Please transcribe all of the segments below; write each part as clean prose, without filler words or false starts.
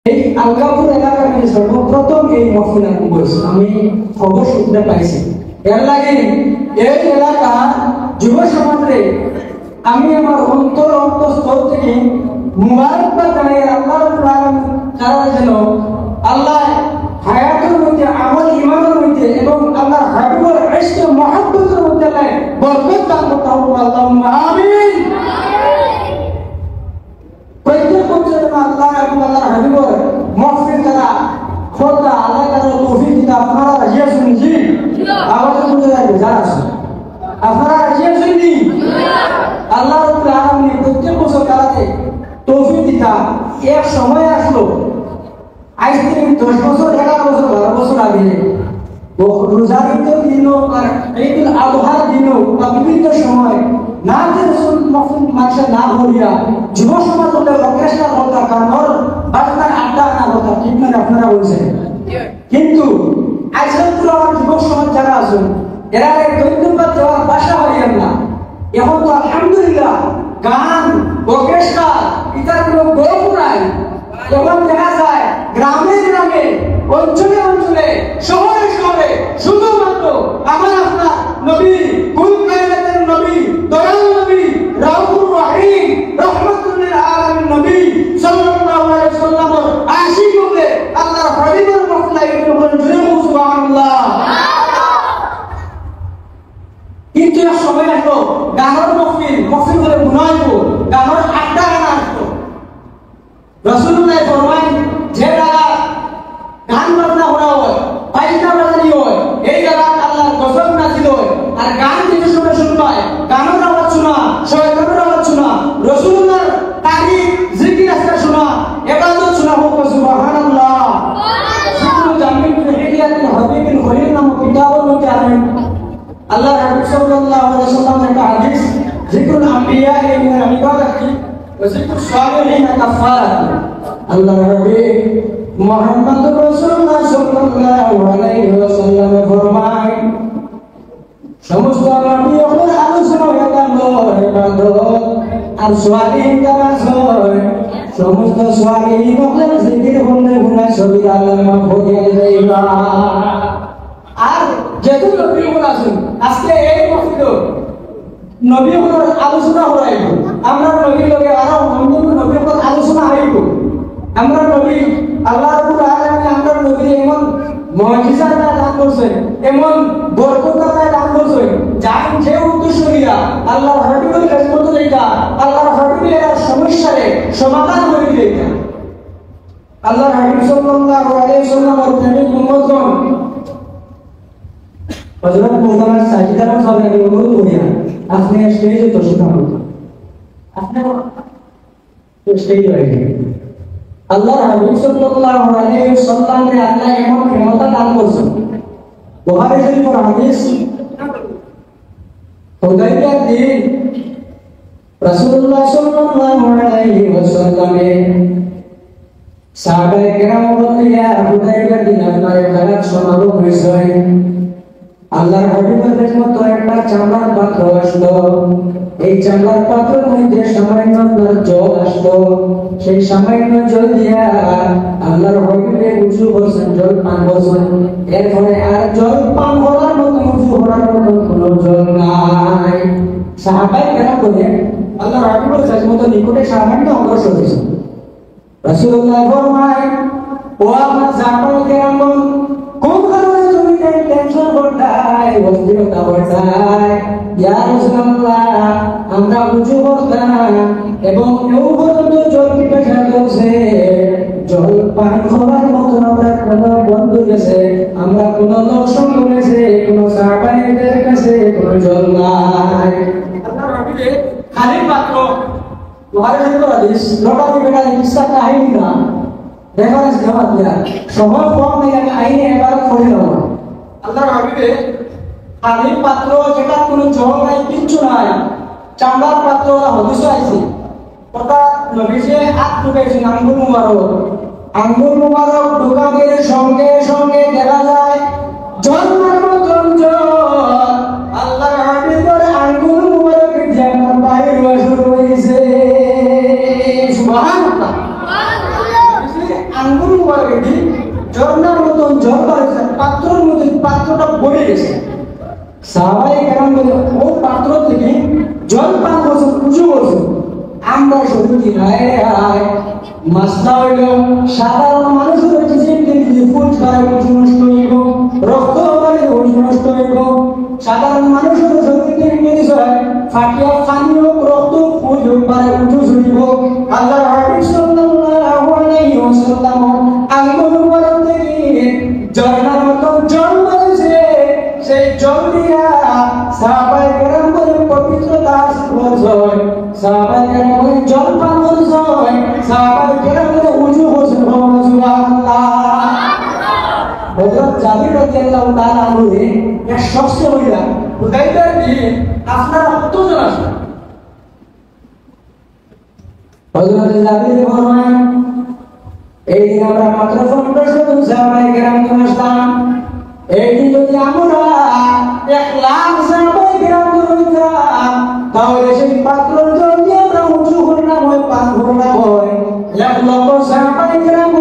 এই আলগাপুর এলাকার সর্বপ্রথম এই মহফিল আমি খবর শুনতে পাইছি। এর লাগে এই এলাকা যুব সমাজে আমি আমার অন্তঃস্থল থেকে মুবারকবাদ জানাই আল্লাহ রাব্বুল আলামিন যারা যেন আল্লাহ হায়াতের মধ্যে আমল ইমানের মধ্যে এবং আল্লাহর হাবিবের ইশকে মহব্বতের মধ্যে বরকত দান করতে হবে। আল্লাহুম্মা আমিন। প্রত্যেক বছর আল্লাহ এবং আল্লাহর হাবিবের মহফিল দ্বারা খোদা আল্লাহ তাআলা তৌফিক দিতে আপনারা রাজি আছেন? জি, আওয়াজ করে যাবেন যারা আছেন আপনারা রাজি আছেন? জি, আল্লাহ রাব্বুল আলামিন প্রত্যেক বছর তারাতে তৌফিক দিতা। এক সময় আসলো আজ থেকে 10 বছর 11 বছর 12 বছর আগে রোজার ঈদের দিনও আর ঈদুল আযহার দিনও বা বিভিন্ন সময় না যে রাসূল মহফিল মাসে না হইয়া যুব সমাজ হলে অকেশনা হতা কারণ বাসনার আড্ডা না হতা, ঠিক না? আপনারা বলছেন। কিন্তু আজকাল আমার যুব সমাজ যারা আছেন এরা ধন্যবাদ দেওয়ার ভাষা হইয়ান না। এখন তো আলহামদুলিল্লাহ গান অকেশনা এটার কোনো গল্প নাই। এবং দেখা যায় গ্রামে গ্রামে অঞ্চলে অঞ্চলে শহরে শহরে শুধুমাত্র আমার আপনার নবী কুল কায়নাতের নবী দয়াল নবী রাউফুর রহিম রহমাতুল লিল আলামিন নবী সাল্লাল্লাহু আলাইহি ওয়াসাল্লাম আশিক হলে আল্লাহর হাবিবের মহল্লায় বলেন জুরে সুবহানাল্লাহ। কিন্তু এক সময় আসলো গানের মহফিল বলে গুনাইবো গানের আড্ডা গানা আসলো। রাসূলুল্লাহ ফরমান যে জায়গা গান বাজনা করা হয় পাইতা বাজানি হয় এই জায়গা আল্লাহর গজব নাযিল হয়। আর গান যে সময় শুনবায় গানের আওয়াজ শোনা শয়তানের আওয়াজ শোনা রাসূলুল্লাহর তারিখ জিকির আসতে শোনা ইবাদত শোনা হোক সুবহানাল্লাহ। জিকির জামিল হিলিয়াতুল হাবিবিল খলিল নামক কিতাবের মধ্যে আছেন আল্লাহর হাবিব সাল্লাল্লাহু আলাইহি ওয়াসাল্লাম একটা হাদিস জিকিরুল আম্বিয়া মিনাল ইবাদাতি ওয়া জিকিরুস সালিহিন কাফারাত। আল্লাহর হাবিব মুহাম্মদ রাসূলুল্লাহ সাল্লাল্লাহু আলাইহি ওয়াসাল্লাম ফরমায় সমস্ত নবীদের আলোচনা হয় ইবাদত আর সালিহিন কাজ হয়। সমস্ত সালিহিন হলে জিকির হলে গুনাহ সবই আল্লাহ মাফ করে দেবা। আর যেহেতু নবীগণ আছেন আজকে এই মহফিল নবীগণের আলোচনা হইব। আমরা নবীর লগে আরো অন্য নবীগণ আলোচনা হইব। আমরা নবী আল্লাহ রাব্বুল আলামিন আমরা নবী এমন মুজিজা দান করেছেন এমন বরকত দান করেছেন যার যে উদ্দেশ্য নিয়া আল্লাহর হাবিবের খেদমত লইতা আল্লাহর হাবিবের সমস্যারে সমাধান করে দিতা। আল্লাহর হাবিব সাল্লাল্লাহু আলাইহি ওয়াসাল্লামের প্রেমিক উম্মতগণ হযরত মুহাম্মদ সাজিদার সামনে অনুরোধ করিয়া আপনি স্টেজে তো শুনাবো আপনি স্টেজে আইবেন। আল্লাহর হাবিব সাল্লাল্লাহু আলাইহি ওয়াসাল্লামকে আল্লাহ এমন ক্ষমতা দান করেছেন। বুখারী শরীফের হাদিস হুদাইবিয়ার দিন রাসূলুল্লাহ সাল্লাল্লাহু আলাইহি ওয়াসাল্লামের সাহাবায়ে কেরাম বলিয়া হুদাইবিয়ার দিন আপনার জায়গা সমাগম হয়েছে। আল্লাহর হাবিবের খেদমত একটা চামড়ার পাত্র আসলো। এই চামড়ার পাত্রের মধ্যে সামান্য জল আসলো। সেই সামান্য জল দিয়া আল্লাহর হাবিবের উঁচু করছেন, জল পান করছেন। এরপরে আর জল পান করার মতো উঁচু করার মতো কোনো জল নাই। সাহাবায়ে কেরাম বলে আল্লাহর হাবিবের খেদমত নিকটে সামান্য অগ্রসর হয়েছে। রাসূলুল্লাহ ফরমায় ও আমার সাহাবায়ে কেরাম কোন কারণে তুমি টেনশন করতাই অস্থিরতা করতাই? ইয়া রাসূলুল্লাহ আমরা উঁচু করতাম এবং কেউ পর্যন্ত জল পিপাসা করছে, জল পান করার মতো আমরা কোনো বন্ধু গেছে আমরা কোনো লোক সঙ্গ গেছে কোনো সাহাবায়ের কাছে কোনো জল নাই। আল্লাহর হাবিবের খালি পাত্র বুখারী শরীফের হাদিস লোটারি বেটা কিসা কাহিনী না রেফারেন্স দেওয়া দিয়া সময় কম নেই আমি আইনে এবার পড়ে নেব। আল্লাহর হাবিবের খালি পাত্র যেটা কোনো জল নাই কিচ্ছু নাই চামড়ার পাত্র হাদিস আছে ওটা নবীজি হাত ঢুকাইছেন আঙ্গুল মুবারক ঢুকানোর সঙ্গে সঙ্গে দেখা যায় জন্মের মতন জল আল্লাহর হাবিবের আঙ্গুল মুবারক যেমন বাইরে শুরু হয়েছে। সুবহানাল্লাহ। আঙ্গুল মুবারক দিয়ে ঝর্ণার মতন জল বাড়ছে, পাত্রের মধ্যে পাত্রটা ভরে গেছে। সাহাবায়ে কেরাম বলে ও পাত্র থেকে জল পান করছে, উঁচু করছে। আমরা শুনছি হায় হায়, মাসলা হইল সাধারণ মানুষের হচ্ছে যে ফুল খায় উঁচু নষ্ট হইব, রক্ত হলে উঁচু নষ্ট হইব। সাধারণ মানুষের শরীরে নিয়ে হয় ফাটিয়া পানি হোক, রক্ত ফুল হোক, পারে উঁচু ঝুড়িব। আল্লাহর হাবিব সাল্লাল্লাহু আলাইহি ওয়াসাল্লাম আঙ্গুল মুবারক থেকে ঝর্ণার মতো জল বাড়ছে। সেই জল দিয়া সাহাবায়ে কেরাম বলে পবিত্রতা হাসিল হয়, সাহাবায়ে কেরাম বলে জল পান করছে, সাহাবায়ে কেরাম বলে উঁচু করছে। সুবহানাল্লাহ। হযরত জাবির রাদিয়াল্লাহু তাআলা আনহু এক শখস হইলা হুদাইবিয়ার দিন আপনারা কতজন আসেন? হযরত জাবির ফরমান এই দিন আমরা মাত্র 1500 জন সাহাবায়ে কেরাম আসলাম। এই দিন যদি আমরা 1 লাখ সাহাবায়ে কেরাম হইতাম, তাহলে সেই পাত্রের জল দিয়ে আমরা উঁচু করলাম হয়, পান করলাম হয়। 1 লক্ষ সাহাবায়ে কেরাম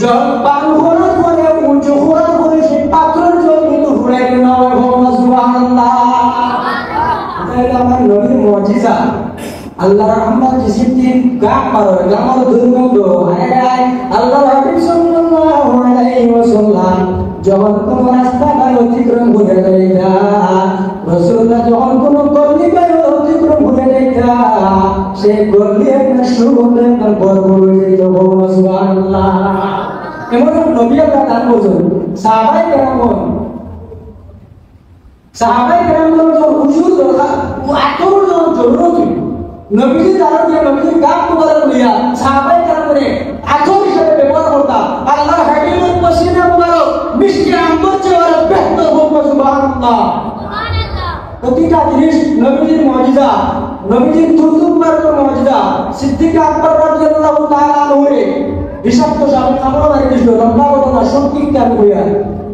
জল পান করার পরে উঁচু করার পরে সেই পাত্রের জল কিন্তু ফুরাইল না হয়। সুবহানাল্লাহ। এটা আমার নবীর মুজিজা। আল্লাহর রহমত জিসিদিন গাম পারো গামার দুর্গন্ধ আয় আল্লাহর হাবিব সাল্লাল্লাহু আলাইহি ওয়াসাল্লাম যখন কোন রাস্তা গায় অতিক্রম করে যাইতা, রাসূলুল্লাহ যখন কোন গলি গায় অতিক্রম করে যাইতা, সেই গলি একটা সুগন্ধে একটা ভরপুর হয়ে যেত। সুবহানাল্লাহ। এমন নবী আল্লাহ দান করছেন। সাহাবায়ে কেরাম যখন হুজুর দরকার ও আতর যখন জরুরত নবীজি দ্বারা দিয়ে নবীজির গাম মুবারক লইয়া সাহাবায়ে কেরাম আতর হিসেবে ব্যবহার করতা। আল্লাহর হাবিবের পসিনা মুবারক মিষ্টি আম্বর চেয়ে বেহতর হোক। সুবহানাল্লাহ। প্রতিটা জিনিস নবীজির মুজিজা, নবীজির তুতুবার মুজিজা। সিদ্দিক আকবর রাদিয়াল্লাহু তাআলা আনহু বিষাক্ত সাপে কামড় মারি দিছিল, লম্বা ঘটনা সংক্ষিপ্ত কইয়া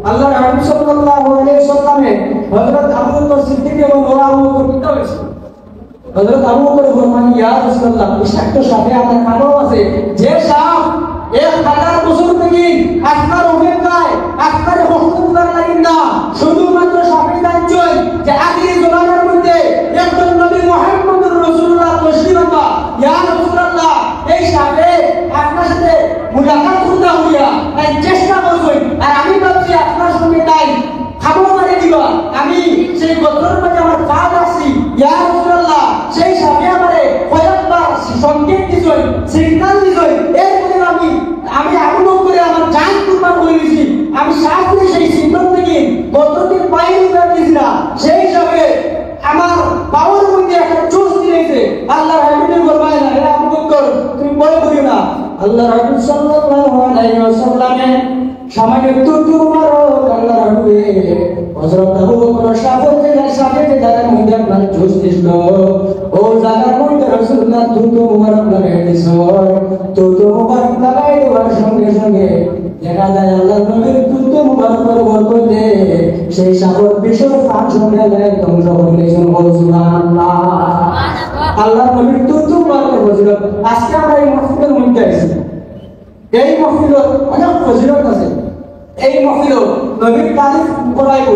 আল্লাহর হাবিব সাল্লাল্লাহু আলাইহি ওয়াসাল্লামে হযরত আবু বকর সিদ্দিক এবং আবু বকর পিতা হয়েছে। হযরত আবু বকর ফরমান ইয়া রাসূলুল্লাহ, বিষাক্ত সাপে আমার কামড় আছে, যে সাপ 1000 বছর থেকে আপনার অপেক্ষায় আপনার হস্তদার লাগেন না, শুধুমাত্র সাপে জানছই যে আখিরি জমানার মধ্যে একজন নবী মুহাম্মদুর রাসূলুল্লাহ তশরীফ আনবা। ইয়া রাসূলুল্লাহ, এই সাপে আপনার সাথে মুলাকাত করতে হইয়া তাই চেষ্টা করছই, আর আমি ভাবছি আপনার সঙ্গে তাই খাবার মারি দিবা। আমি সেই গোত্রের মধ্যে আমার পা রাখছি। ইয়া রাসূলুল্লাহ, সেই সাপে আমারে কয়েকবার সংকেত দিছই, সিগন্যাল দিছই, এরপরে আমি আগুন করে আমার জান কুরবান করে দিয়েছি। আমি সাথে সেই সিদ্ধান্ত থেকে গোত্রকে পায়ে দিয়েছি না, সেই হিসাবে আমার পাওয়ার মধ্যে একটা চোষ দিয়েছে। আল্লাহর হাবিবের ফরমায় না, হে আবু বকর তুমি ভয় করিও না। আল্লাহর হাবিব সাল্লাল্লাহু আলাইহি ওয়াসাল্লামের সামনে তুতু মারো। আল্লাহর হাবিব হযরত আবু বকর সাথে যারা মধ্যে আপনার চোষ দিছিল, ও জায়গার মধ্যে রাসূলুল্লাহ তুতু মুবারক লাগাই দিছ। তুতু মুবারক লাগাই দেওয়ার সঙ্গে সঙ্গে দেখা যায় আল্লাহর নবীর তুতু মুবারকের বরকতে সেই সাগর বিশ্বর পাঁচ সঙ্গে ধ্বংস করে দিয়েছেন। সুবহানাল্লাহ। আল্লাহর নবীর তুতু মুবারকের ফজিলত আজকে আমরা এই মাহফিলের মধ্যে আছি। এই মাহফিলের অনেক ফজিলত আছে। এই মাহফিল নবীর তারিফ করাইব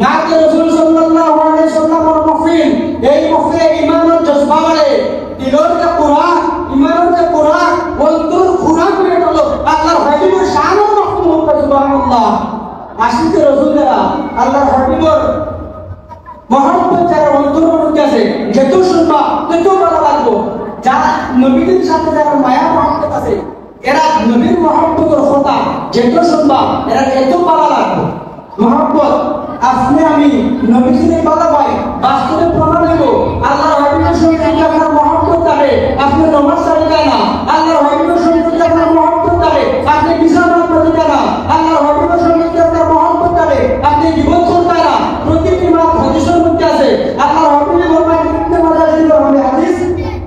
না যে রাসূল সাল্লাল্লাহু আলাইহি ওয়াসাল্লামের মাহফিল। এই মাহফিলে ঈমানের জজবা বাড়ে, দিলের যে কুরআন, ঈমানের যে কুরআন অন্তর কুরআন করে হলো আল্লাহর হাবিবের শানের মাহফিল হবে। সুবহানাল্লাহ। আশিকে রাসূলেরা আল্লাহর হাবিবের মহব্বত যারা অন্তরের মধ্যে আছে, যত শুনবা তত ভালো লাগবে। যারা নবীর সাথে যারা মায়া মহব্বত আছে, এরা নবীর মহব্বতের কথা যত শুনবা এরা এত ভালো লাগবে। মহব্বত আপনি আমি নবীজির ভালো পাই, বাস্তবে প্রমাণ দেব। আল্লাহর হাবিবের সঙ্গে যদি আপনার মহব্বত থাকে, আপনি নামাজ ছাড়তে চান না। আল্লাহর হাবিবের সঙ্গে যদি আপনার মহব্বত থাকে, আপনি বিছানা করতে চান না। আল্লাহর হাবিবের সঙ্গে যদি আপনার মহব্বত থাকে, আপনি জীবন করতে না। প্রতিটি মাস হাদিসের মধ্যে আছে আল্লাহর হাবিবের ফরমান ইবনে মাজাহ শরীফের হাদিস,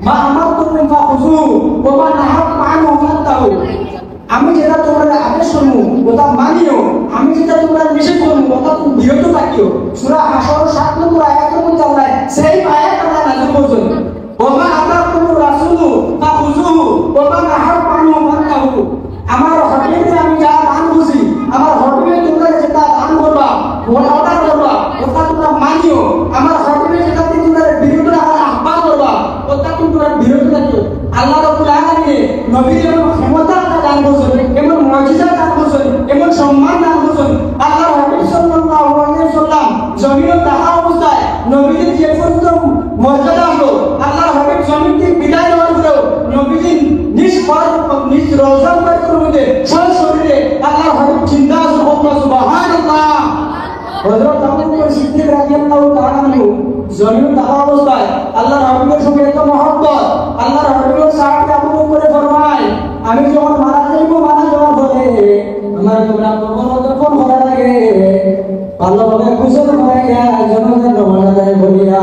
মা আমারতুম ফাখুযু ওয়া মা নাহাতুম আনহু ফান্তাহু। আমি যেটা তোমরা আদেশ করব ওটা মানিও, আমি যেটা তোমরা নিষেধ করব ওটা তুমি বিরত থাকিও। সূরা হাশর 7 নম্বর আয়াতের মধ্যে আল্লাহ সেই আয়াত আল্লাহ নাযিল করেছেন, ওয়া মা আতাকুমুর রাসূলু ফাখুযুহু ওয়া মা নাহাকুম আনহু ফান্তাহু। আমার নিজ রওজা মুবারকের মধ্যে সশরীরে আল্লাহর হাবিব জিন্দা সুবহানাল্লাহ। হযরত আবু বকর সিদ্দিক রাদিয়াল্লাহু তাআলা আনহু জমিন থাকা অবস্থায় আল্লাহর হাবিবের সঙ্গে এত মহব্বত, আল্লাহর হাবিবের সাহাবী আবু বকর ফরমায়, আমি যখন মারা যাইব, মারা যাওয়ার পরে আমার তোমরা কবর যখন করা লাগে ভালোভাবে গোসল করাইয়া জানাজার নামাজ আদায় করিয়া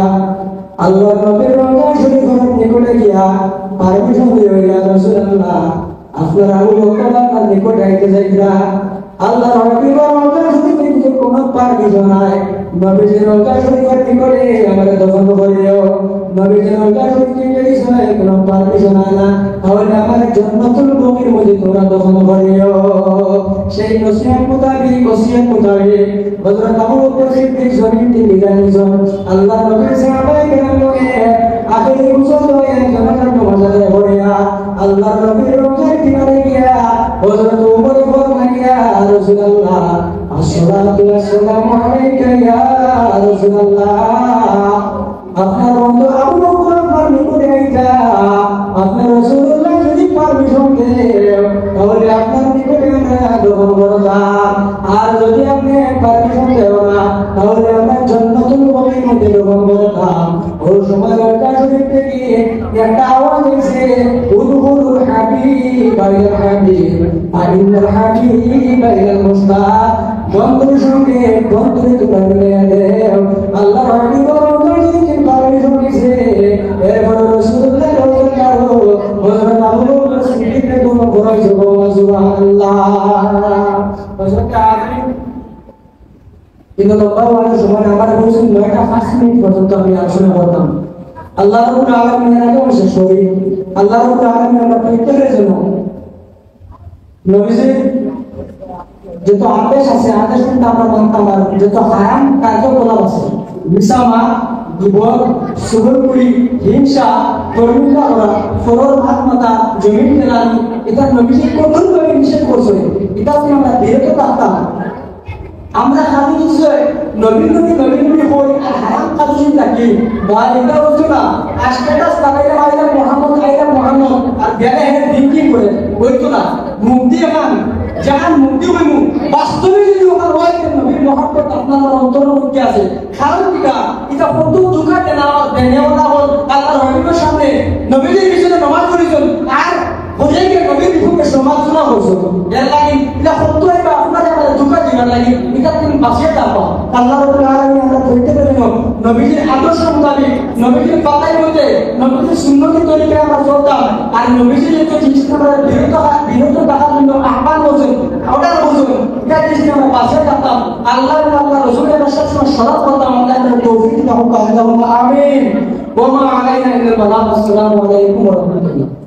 আল্লাহর নবীর রওজা শরীফের নিকটে গিয়া পারমিশন দিয়ে ইয়া রাসূলুল্লাহ, আপনার আবু বকর আপনার নিকটে আইতে যাইরা আল্লাহর হাবিবের রওজা শরীফের যে কোনো পারমিশন নাই, নবীজির রওজা শরীফের নিকটে আমাদের দফন করিও। নবীজির রওজা শরীফের নিকটে কোনো পারমিশন নাই না, তাহলে আমাদের জান্নাতুল বাকির মধ্যে তোমরা দফন করিও। সেই নসিহত মোতাবেক হযরত আবু বকর সিদ্দিক জমিনটি বিদায় নিয়েছেন। আল্লাহর নবীর সাহাবায়ে কেরামকে আখিরি গোসল হয়ে জানাজার নামাজ আদায় করিয়া আল্লাহর নবীর রওজার কিনারে গিয়া হযরত ওমর ফরমাইয়া, রাসূলুল্লাহ আসসালাতু ওয়াসসালামু আলাইকা ইয়া রাসূলুল্লাহ, আপনার বন্ধু আবু বকর আপনার নিকটে আইতা, আপনার রাসূলুল্লাহ যদি পারমিশন দেন তাহলে আপনার নিকটে আমরা দফন করতাম, আর যদি আপনি পারমিশন দেন না তাহলে আমরা জান্নাতুল বাকির মধ্যে দফন করতাম। ওই সময় রওজা শরীফ থেকে একটা আওয়াজ এসে, উদখুলুল হাবিব আইল হাবিব আইনাল হাবিব আইল মুস্তাক, বন্ধুর সঙ্গে বন্ধুরে তোমরা মিলিয়ে দেও। আল্লাহর হাবিবের রওজা শরীফের পারমিশন দিয়েছে, এরপর রাসূলুল্লাহ রাদিয়াল্লাহু হযরত আবু বকর সিদ্দিকের দোয়া করাইছে, সুবহানাল্লাহ। হযরত আলী কিন্তু লম্বা সময় আমার বলছেন 9টা 5 মিনিট পর্যন্ত আমি আলোচনা করতাম। আল্লাহ রাব্বুল আলামিন এর আগে শেষ করি। আল্লাহ রাব্বুল আলামিন আমরা প্রত্যেকের জন্য নবীজির যত আদেশ আছে, আদেশ কিন্তু আমরা মানতাম, আর যত হারাম কার্যকলাপ আছে, মিসামা, দুবর, সুবরপুরি, হিংসা, তরুণতা করা, ফরর ভাত মাতা, জমিন তেলানি, এটা নবীজি কঠোরভাবে নিষেধ করছে। এটা যদি আমরা বিরত থাকতাম, আমরা খালি নিশ্চয় নবীন নবী হই আর হারাম কাজ থাকি বা এটা বলছো না স্ট্যাটাস লাগাইলে আইলা মোহাম্মদ আর বেলা হেরে থিঙ্কিং করে বলতো না মুক্তি এখন যেখান মুক্তি হইমু বাস্তবে যদি ওখানে হয় নবীর মহব্বত আপনার অন্তরের মধ্যে আছে। কারণ কিটা এটা প্রথম দুঃখা দেনেওয়ালা হল আল্লাহর হাবিবের সামনে নবীদের পিছনে নামাজ পড়েছেন আর হোজাইকে নবীর বিপক্ষে সমালোচনা করছেন। এর লাগে এটা সত্য বা আপনার আমাদের দুঃখা দিবার লাগে এটা তুমি বাঁচিয়ে থাকো। আল্লাহ রাব্বুল আলামিন আমরা বলতে পারিব নবীজির আদর্শ মোতাবেক, নবীজির পাতায় মধ্যে, নবীজির সুন্নতের তরিকায় আমরা চলতাম, আর নবীজির যে জিনিসটা আমরা বিরত থাকার জন্য আহ্বান করছেন, অর্ডার করছেন, এটা জিনিস আমরা বাঁচিয়ে থাকতাম। আল্লাহ রসুলের আমরা সবসময় স্মরণ করতাম। আল্লাহ আমাদের তৌফিক দাও, আমিন। ওয়া মা আলাইনা ইল্লাল বালাগ। আসসালামু আলাইকুম ওয়া রাহমাতুল্লাহ।